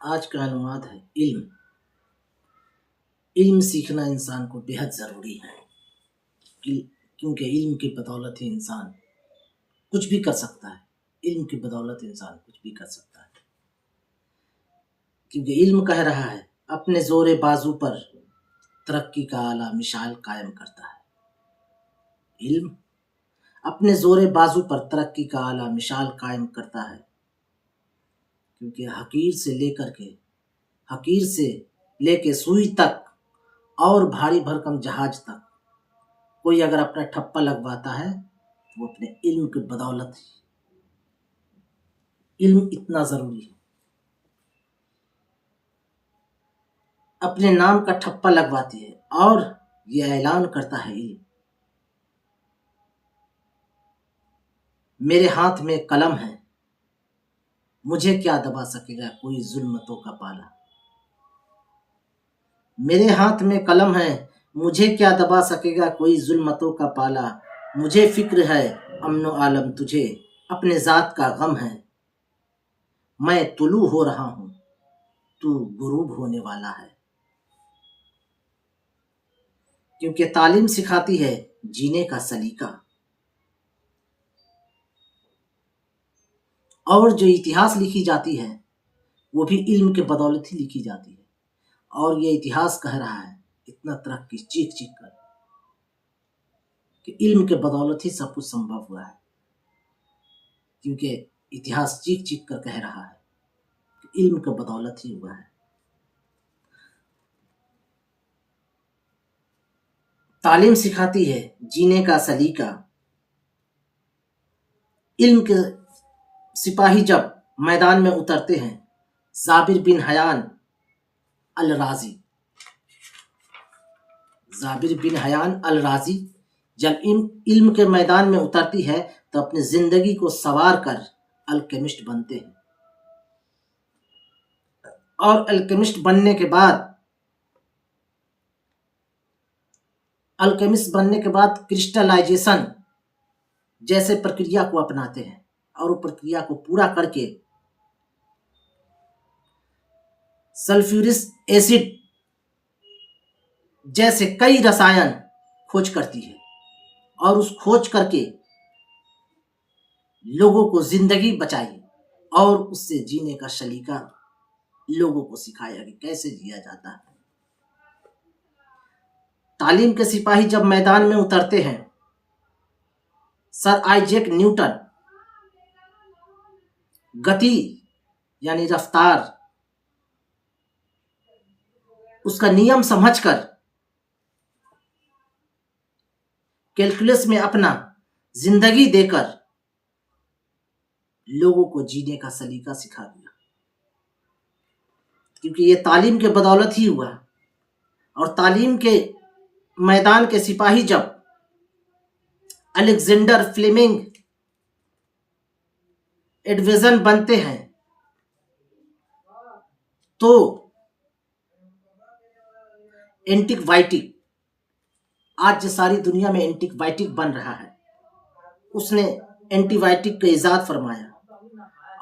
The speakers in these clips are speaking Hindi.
आज का अनुवाद है इल्म। इल्म सीखना इंसान को बेहद ज़रूरी है क्योंकि इल्म की बदौलत ही इंसान कुछ भी कर सकता है। इल्म की बदौलत इंसान कुछ भी कर सकता है, क्योंकि इल्म कह रहा है अपने ज़ोरे बाजू पर तरक्की का आला मिसाल कायम करता है। इल्म अपने ज़ोरे बाजू पर तरक्की का आला मिसाल कायम करता है, क्योंकि हकीर से लेके सुई तक और भारी भरकम जहाज तक कोई अगर अपना ठप्पा लगवाता है तो वो अपने इल्म की बदौलत ही। इल्म इतना ज़रूरी है, अपने नाम का ठप्पा लगवाती है और ये ऐलान करता है इल्म, मेरे हाथ में कलम है, मुझे क्या दबा सकेगा कोई जुल्मतों का पाला। मेरे हाथ में कलम है, मुझे क्या दबा सकेगा कोई जुल्मतों का पाला। मुझे फिक्र है अमनो आलम तुझे, अपने ज़ात का गम है। मैं तुलू हो रहा हूँ, तू गुरूब होने वाला है। क्योंकि तालीम सिखाती है जीने का सलीका, और जो इतिहास लिखी जाती है वो भी इल्म के बदौलत ही लिखी जाती है। और ये इतिहास कह रहा है इतना तरक्की चीख चीख कर कि इल्म के बदौलत ही सब कुछ संभव हुआ है, क्योंकि इतिहास चीख चीख कर कह रहा है कि इल्म के बदौलत ही हुआ है। तालीम सिखाती है जीने का सलीका। इल्म के सिपाही जब मैदान में उतरते हैं, जाबिर बिन हयान अल राजी जब इल्म के मैदान में उतरती है तो अपनी जिंदगी को संवार कर अल्केमिस्ट बनते हैं, और अल्केमिस्ट बनने के बाद क्रिस्टलाइजेशन जैसे प्रक्रिया को अपनाते हैं, और वो प्रक्रिया को पूरा करके सल्फ्यूरिक एसिड जैसे कई रसायन खोज करती है, और उस खोज करके लोगों को जिंदगी बचाई और उससे जीने का सलीका लोगों को सिखाया कि कैसे जिया जाता है। तालीम के सिपाही जब मैदान में उतरते हैं, सर आइजैक न्यूटन गति यानी रफ्तार उसका नियम समझकर कैलकुलस में अपना जिंदगी देकर लोगों को जीने का सलीका सिखा दिया, क्योंकि ये तालीम के बदौलत ही हुआ। और तालीम के मैदान के सिपाही जब अलेक्जेंडर फ्लेमिंग एडविजन बनते हैं तो एंटीबायोटिक, आज जो सारी दुनिया में एंटीबायोटिक बन रहा है, उसने एंटीबायोटिक का इजाद फरमाया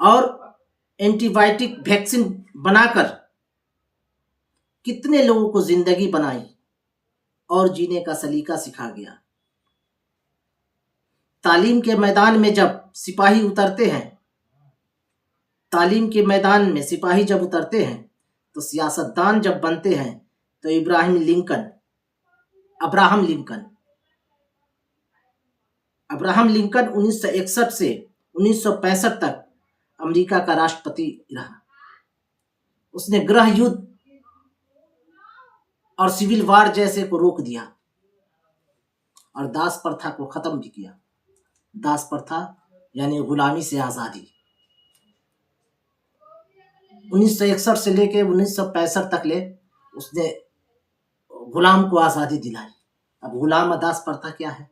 और एंटीबायोटिक वैक्सीन बनाकर कितने लोगों को जिंदगी बनाई और जीने का सलीका सिखा गया। तालीम के मैदान में जब सिपाही उतरते हैं, तालीम के मैदान में सिपाही जब उतरते हैं तो सियासतदान जब बनते हैं तो अब्राहम लिंकन 1961 से 1965 तक अमेरिका का राष्ट्रपति रहा। उसने गृह युद्ध और सिविल वार जैसे को रोक दिया और दास प्रथा को खत्म भी किया। दास प्रथा यानी गुलामी से आजादी 1961 से लेके 1965 तक ले उसने गुलाम को आजादी दिलाई। अब गुलाम और दास प्रथा क्या है?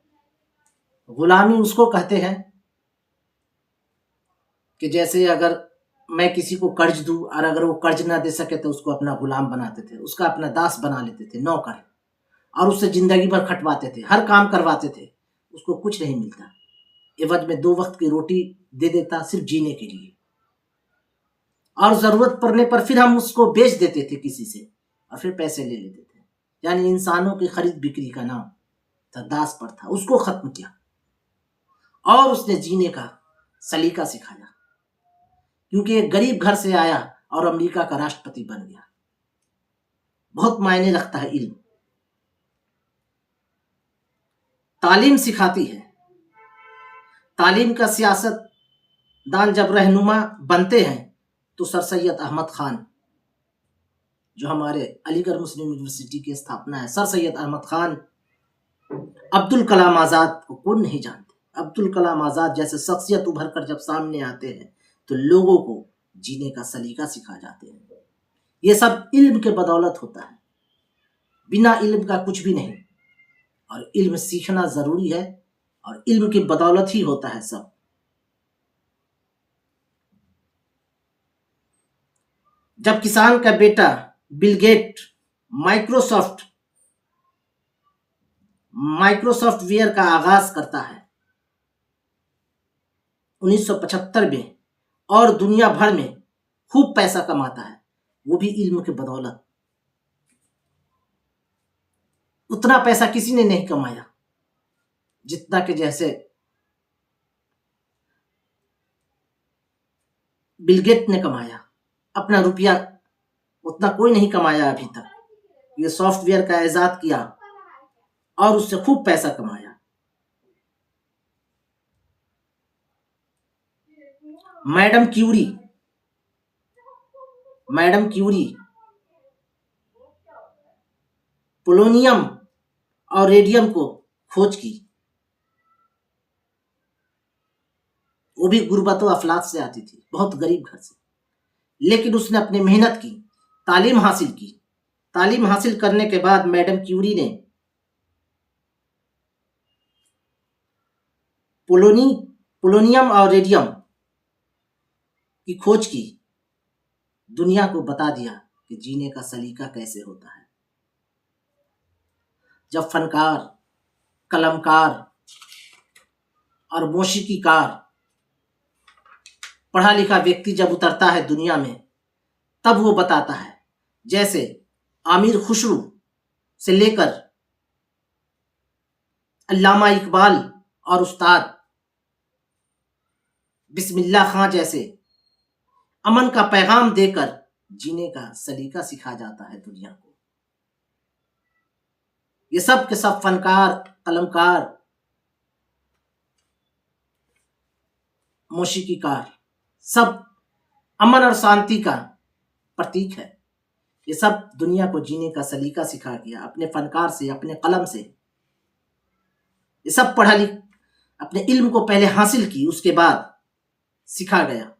गुलामी उसको कहते हैं कि जैसे अगर मैं किसी को कर्ज दूं और अगर वो कर्ज ना दे सके तो उसको अपना गुलाम बनाते थे, उसका अपना दास बना लेते थे, नौकर, और उससे जिंदगी भर खटवाते थे, हर काम करवाते थे, उसको कुछ नहीं मिलता, एवज में 2 वक्त की रोटी दे देता सिर्फ जीने के लिए। और ज़रूरत पड़ने पर फिर हम उसको बेच देते थे किसी से और फिर पैसे ले लेते थे। यानी इंसानों की खरीद बिक्री का नाम था दास प्रथा, उसको खत्म किया और उसने जीने का सलीका सिखाया, क्योंकि एक गरीब घर से आया और अमेरिका का राष्ट्रपति बन गया। बहुत मायने रखता है इल्म। तालीम सिखाती है। तालीम का सियासतदान जब रहनुमा बनते हैं तो सर सैयद अहमद खान, जो हमारे अलीगढ़ मुस्लिम यूनिवर्सिटी की स्थापना है, सर सैयद अहमद खान, अब्दुल कलाम आज़ाद को कौन नहीं जानते। अब्दुल कलाम आज़ाद जैसे शख्सियत उभर कर जब सामने आते हैं तो लोगों को जीने का सलीका सिखा जाते हैं। ये सब इल्म के बदौलत होता है, बिना इल्म का कुछ भी नहीं। और इल्म सीखना ज़रूरी है और इल्म की बदौलत ही होता है सब। जब किसान का बेटा बिल गेट माइक्रोसॉफ्ट वेयर का आगाज करता है 1975 में और दुनिया भर में खूब पैसा कमाता है, वो भी इल्म के बदौलत। उतना पैसा किसी ने नहीं कमाया जितना कि जैसे बिल गेट ने कमाया। अपना रुपया उतना कोई नहीं कमाया अभी तक। ये सॉफ्टवेयर का इजाद किया और उससे खूब पैसा कमाया। मैडम क्यूरी पोलोनियम और रेडियम को खोज की। वो भी गुर्बतो अफलाक से आती थी, बहुत गरीब घर से, लेकिन उसने अपनी मेहनत की, तालीम हासिल की। तालीम हासिल करने के बाद मैडम क्यूरी ने पोलोनियम और रेडियम की खोज की, दुनिया को बता दिया कि जीने का सलीका कैसे होता है। जब फनकार, कलमकार और मौसीकीकार, पढ़ा लिखा व्यक्ति जब उतरता है दुनिया में, तब वो बताता है, जैसे आमिर खुसरो से लेकर अल्लामा इकबाल और उस्ताद बिस्मिल्लाह खां जैसे अमन का पैगाम देकर जीने का सलीका सिखा जाता है दुनिया को। ये सब के सब फनकार, कलमकार, मौसीकीकार सब अमन और शांति का प्रतीक है। ये सब दुनिया को जीने का सलीका सिखा गया अपने फनकार से, अपने कलम से। ये सब पढ़ा लिख अपने इल्म को पहले हासिल की, उसके बाद सिखा गया।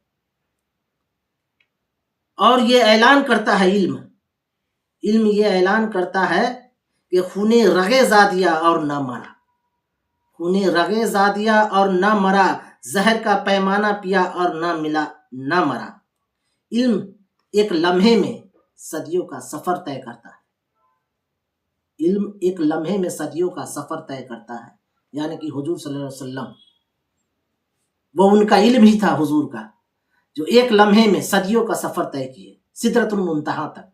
और ये ऐलान करता है इल्म ये ऐलान करता है कि खूने रगे ज़ादिया और न मरा, खूने रगे ज़ादिया और न मरा, जहर का पैमाना पिया और न मरा। इल्म एक लम्हे में सदियों का सफर तय करता है। इल्म एक लम्हे में सदियों का सफर तय करता है। यानी कि हुजूर सल्लल्लाहु अलैहि वसल्लम, वो उनका इल्म ही था हुजूर का, जो एक लम्हे में सदियों का सफर तय किए सिदरतुल मुंतहा तक।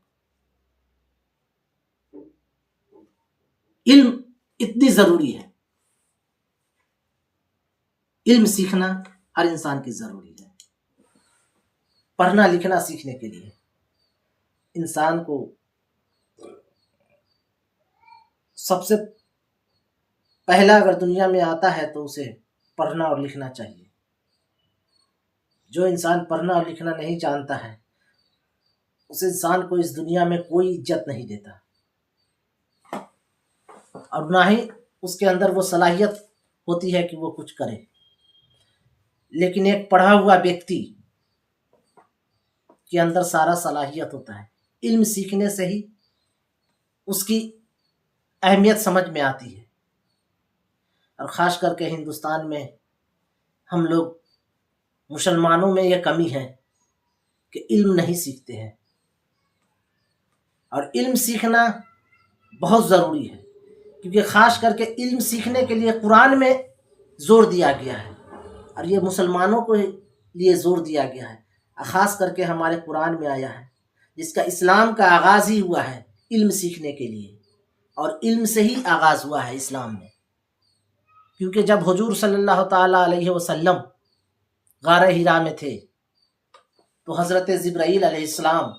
इल्म इतनी जरूरी है, इल्म सीखना हर इंसान की जरूरी है। पढ़ना लिखना सीखने के लिए इंसान को सबसे पहला अगर दुनिया में आता है तो उसे पढ़ना और लिखना चाहिए। जो इंसान पढ़ना और लिखना नहीं जानता है, उस इंसान को इस दुनिया में कोई इज्जत नहीं देता और ना ही उसके अंदर वो सलाहियत होती है कि वो कुछ करे। लेकिन एक पढ़ा हुआ व्यक्ति के अंदर सारा सलाहियत होता है। इल्म सीखने से ही उसकी अहमियत समझ में आती है। और ख़ास करके हिंदुस्तान में हम लोग मुसलमानों में यह कमी है कि इल्म नहीं सीखते हैं। और इल्म सीखना बहुत ज़रूरी है, क्योंकि ख़ास करके इल्म सीखने के लिए कुरान में ज़ोर दिया गया है और ये मुसलमानों को लिए ज़ोर दिया गया है। खास करके हमारे कुरान में आया है, जिसका इस्लाम का आगाज़ ही हुआ है इल्म सीखने के लिए, और इल्म से ही आगाज़ हुआ है इस्लाम में। क्योंकि जब हुजूर सल्लल्लाहु ताला अलैहि वसल्लम गार हिरा में थे तो हज़रत जिब्राईल अलैहिस्सलाम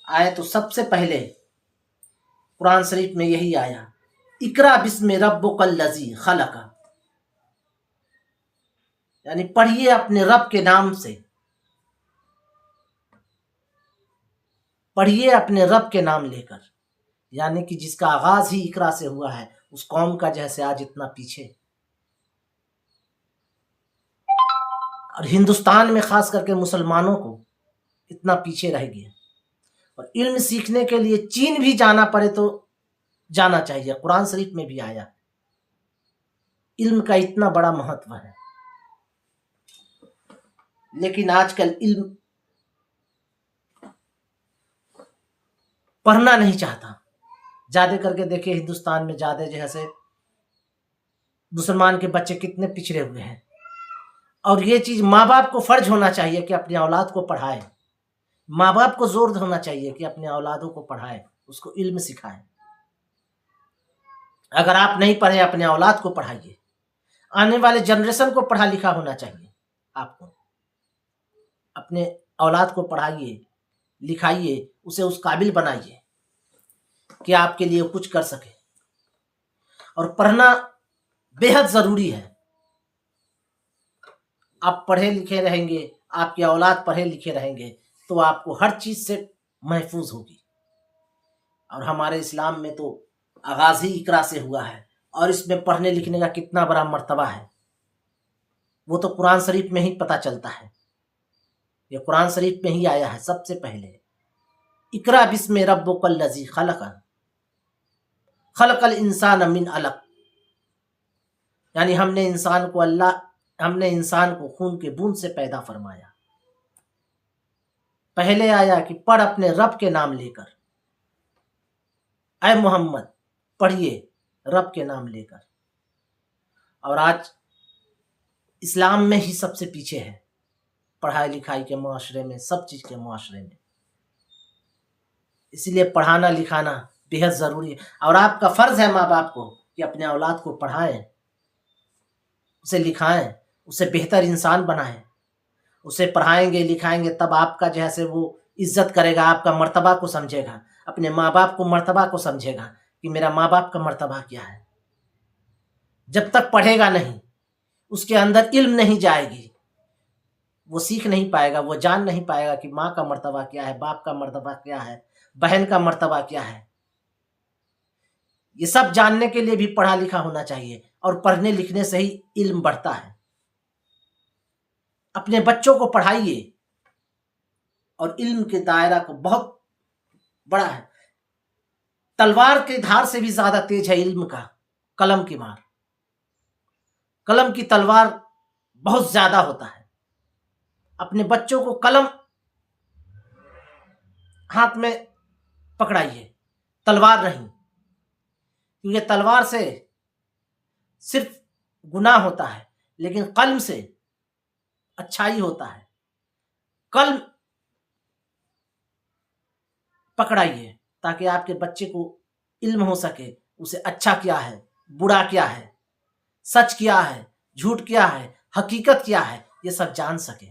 आए, तो सबसे पहले कुरान शरीफ में यही आया, इकरा बिस्मि रब्बिकल लज़ी खलक़, यानी पढ़िए अपने रब के नाम से, पढ़िए अपने रब के नाम लेकर, यानी कि जिसका आगाज ही इकरा से हुआ है, उस कौम का जैसे आज इतना पीछे, और हिंदुस्तान में खास करके मुसलमानों को इतना पीछे रह गया। और इल्म सीखने के लिए चीन भी जाना पड़े तो जाना चाहिए, कुरान शरीफ में भी आया, इल्म का इतना बड़ा महत्व है। लेकिन आजकल इल्म पढ़ना नहीं चाहता। ज्यादा करके देखिए हिंदुस्तान में ज्यादा जैसे मुसलमान के बच्चे कितने पिछड़े हुए हैं, और ये चीज माँ बाप को फर्ज होना चाहिए कि अपनी औलाद को पढ़ाए। माँ बाप को जोर होना चाहिए कि अपने औलादों को पढ़ाए, उसको इल्म सिखाए। अगर आप नहीं पढ़े, अपने औलाद को पढ़ाइए। आने वाले जनरेशन को पढ़ा लिखा होना चाहिए। आपको अपने औलाद को पढ़ाइए, लिखाइए, उसे उस काबिल बनाइए कि आपके लिए कुछ कर सके। और पढ़ना बेहद जरूरी है। आप पढ़े लिखे रहेंगे, आपके औलाद पढ़े लिखे रहेंगे, तो आपको हर चीज से महफूज होगी। और हमारे इस्लाम में तो आगाज ही इकरा से हुआ है, और इसमें पढ़ने लिखने का कितना बड़ा मर्तबा है वो तो कुरान शरीफ में ही पता चलता है। ये कुरान शरीफ में ही आया है सबसे पहले, इकरा बिस्मि रब्बिकल लज़ी खलक़, खलक़ल इंसान मिन अलक़, यानी हमने इंसान को खून के बूंद से पैदा फरमाया। पहले आया कि पढ़ अपने रब के नाम लेकर, ऐ मोहम्मद पढ़िए रब के नाम लेकर। और आज इस्लाम में ही सबसे पीछे है, पढ़ाई लिखाई के माशरे में, सब चीज के माशरे में। इसलिए पढ़ाना लिखाना बेहद जरूरी है। और आपका फर्ज है माँ बाप को कि अपने औलाद को पढ़ाएं, उसे लिखाएं, उसे बेहतर इंसान बनाएं। उसे पढ़ाएंगे लिखाएंगे तब आपका जैसे वो इज्जत करेगा, आपका मर्तबा को समझेगा, अपने माँ बाप को मर्तबा को समझेगा कि मेरा माँ बाप का मर्तबा क्या है। जब तक पढ़ेगा नहीं, उसके अंदर इल्म नहीं जाएगी, वो सीख नहीं पाएगा, वो जान नहीं पाएगा कि माँ का मर्तबा क्या है, बाप का मर्तबा क्या है, बहन का मर्तबा क्या है। ये सब जानने के लिए भी पढ़ा लिखा होना चाहिए, और पढ़ने लिखने से ही इल्म बढ़ता है। अपने बच्चों को पढ़ाइए, और इल्म के दायरा को बहुत बड़ा है। तलवार के धार से भी ज्यादा तेज है इल्म का कलम की मार। कलम की तलवार बहुत ज्यादा होता है। अपने बच्चों को कलम हाथ में पकड़ाइए, तलवार नहीं, क्योंकि तलवार से सिर्फ गुनाह होता है, लेकिन कलम से अच्छाई होता है। कलम पकड़ाइए ताकि आपके बच्चे को इल्म हो सके, उसे अच्छा क्या है, बुरा क्या है, सच क्या है, झूठ क्या है, हकीकत क्या है, ये सब जान सके।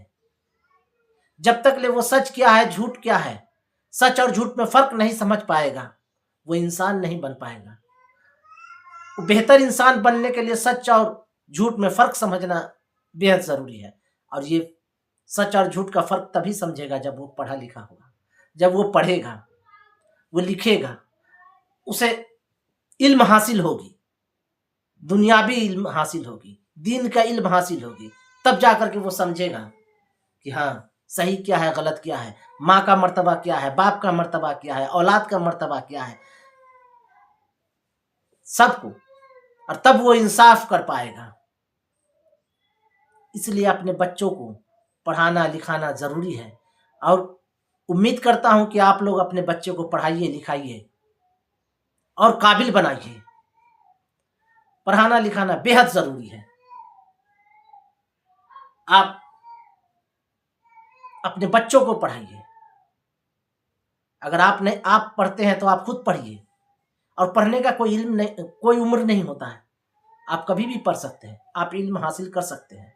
जब तक ले वो सच क्या है, झूठ क्या है, सच और झूठ में फर्क नहीं समझ पाएगा, वो इंसान नहीं बन पाएगा। बेहतर इंसान बनने के लिए सच और झूठ में फर्क समझना बेहद जरूरी है। और ये सच और झूठ का फर्क तभी समझेगा जब वो पढ़ा लिखा होगा, जब वो पढ़ेगा, वो लिखेगा, उसे इल्म हासिल होगी, दुनियावी इल्म हासिल होगी, दीन का इल्म हासिल होगी, तब जाकर के वो समझेगा कि हाँ सही क्या है, गलत क्या है, माँ का मर्तबा क्या है, बाप का मर्तबा क्या है, औलाद का मर्तबा क्या है, सबको। और तब वो इंसाफ कर पाएगा। इसलिए अपने बच्चों को पढ़ाना लिखाना जरूरी है, और उम्मीद करता हूं कि आप लोग अपने बच्चों को पढ़ाइए लिखाइए और काबिल बनाइए। पढ़ाना लिखाना बेहद जरूरी है। आप अपने बच्चों को पढ़ाइए। अगर आप पढ़ते हैं तो आप खुद पढ़िए, और पढ़ने का कोई इल्म नहीं, कोई उम्र नहीं होता है। आप कभी भी पढ़ सकते हैं, आप इल्म हासिल कर सकते हैं।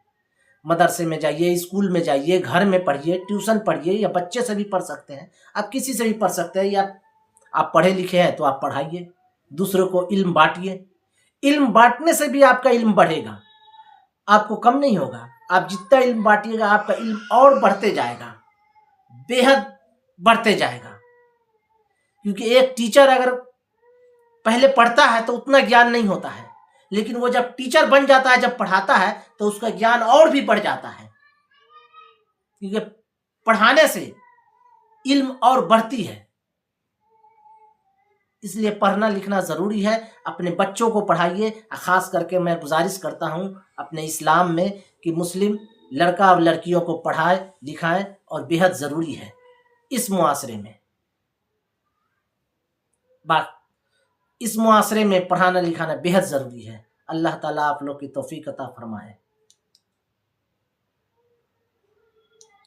मदरसे में जाइए, स्कूल में जाइए, घर में पढ़िए, ट्यूशन पढ़िए, या बच्चे से भी पढ़ सकते हैं, आप किसी से भी पढ़ सकते हैं। या आप पढ़े लिखे हैं तो आप पढ़ाइए, दूसरों को इल्म बांटिए। इल्म बांटने से भी आपका इल्म बढ़ेगा, आपको कम नहीं होगा। आप जितना इल्म बांटिएगा आपका इल्म और बढ़ते जाएगा, बेहद बढ़ते जाएगा। क्योंकि एक टीचर अगर पहले पढ़ता है तो उतना ज्ञान नहीं होता है, लेकिन वो जब टीचर बन जाता है, जब पढ़ाता है, तो उसका ज्ञान और भी बढ़ जाता है। क्योंकि पढ़ाने से इल्म और बढ़ती है। इसलिए पढ़ना लिखना जरूरी है। अपने बच्चों को पढ़ाइए। खास करके मैं गुजारिश करता हूं अपने इस्लाम में कि मुस्लिम लड़का और लड़कियों को पढ़ाए लिखाएं, और बेहद जरूरी है इस मुआशरे में। इस मुआशरे में पढ़ाना लिखाना बेहद जरूरी है। अल्लाह ताला आप लोग की तौफीक अता फरमाए।